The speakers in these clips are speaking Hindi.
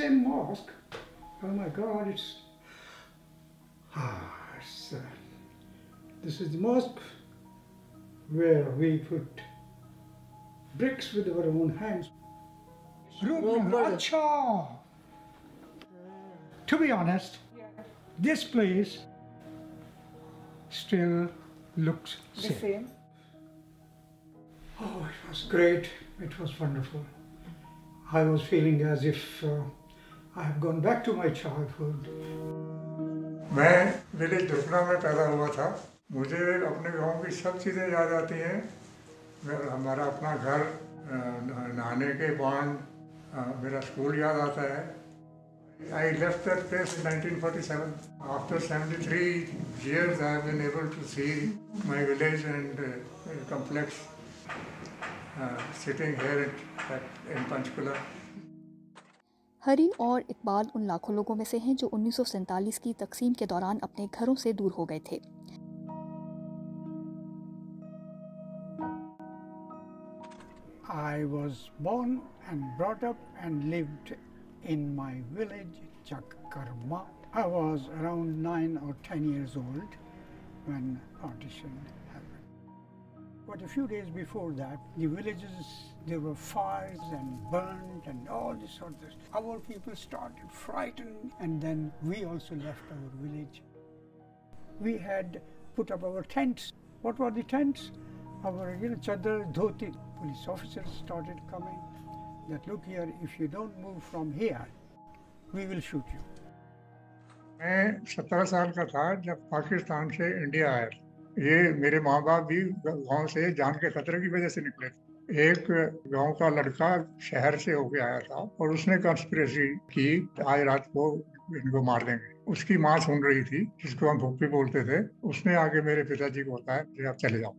same mosque. Oh my God, this is the mosque where we put bricks with our own hands. Acha! To be honest, this place still looks the same. Oh, it was great. It was wonderful. I was feeling as if I have gone back to my childhood. मैं विलेज दुखना में पैदा हुआ था। मुझे अपने गांव की सब चीज़ें याद आती हैं। हमारा अपना घर, नहाने के पॉइंट, मेरा स्कूल याद आता है। I left that place in 1947. After 73 years, I have been able to see my village and complex sitting here in Panchkula. हरी और इकबाल उन लाखों लोगों में से हैं जो 1947 की तकसीम के दौरान अपने घरों से दूर हो गए थे। I was born and brought up and lived in my village, Chakkarma. I was around 9 or 10 years old when partition happened. But a few days before that, the villages, there were fires and burned and all this sort of thing. Our people started frightened, and then we also left our village. We had put up our tents. What were the tents? Our chadar, dhoti. Police officers started coming. That look here, if you don't move from here, we will shoot you. मैं 17 साल का था जब पाकिस्तान से इंडिया आया। ये मेरे माँ बाप भी गांव से जान के खतरे की वजह से निकले थे। एक गांव का लड़का शहर से होके आया था और उसने कंस्पिरेसी की आज रात को इनको मार देंगे। उसकी माँ सुन रही थी, जिसको हम भुप्पी बोलते थे। उसने आके मेरे पिताजी को बताया कि आप चले जाओ।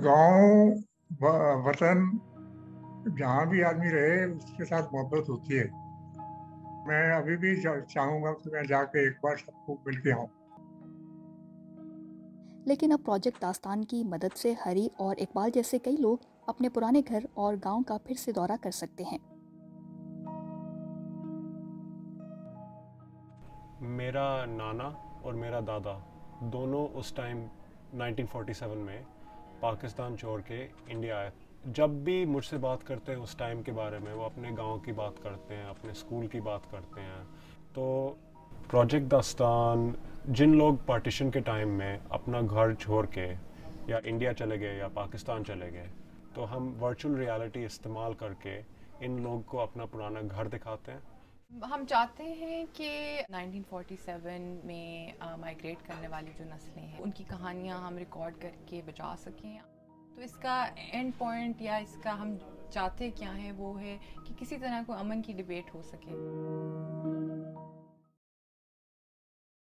गांव वतन जहाँ भी आदमी रहे उसके साथ मोहब्बत होती है। मैं अभी भी चाहूँगा कि मैं जाके एक बार सबको मिल के आऊँ। लेकिन अब प्रोजेक्ट दास्तान की मदद से हरी और इकबाल जैसे कई लोग अपने पुराने घर और गांव का फिर से दौरा कर सकते हैं। मेरा नाना और मेरा दादा दोनों उस टाइम 1947 में पाकिस्तान छोड़ के इंडिया आए। जब भी मुझसे बात करते हैं उस टाइम के बारे में, वो अपने गांव की बात करते हैं, अपने स्कूल की बात करते हैं। तो प्रोजेक्ट दास्तान, जिन लोग पार्टीशन के टाइम में अपना घर छोड़ के या इंडिया चले गए या पाकिस्तान चले गए, तो हम वर्चुअल रियलिटी इस्तेमाल करके इन लोग को अपना पुराना घर दिखाते हैं। हम चाहते हैं कि 1947 में माइग्रेट करने वाली जो नस्लें हैं उनकी कहानियाँ हम रिकॉर्ड करके बचा सकें। तो इसका एंड पॉइंट या इसका हम चाहते क्या है वो है कि किसी तरह को अमन की डिबेट हो सके।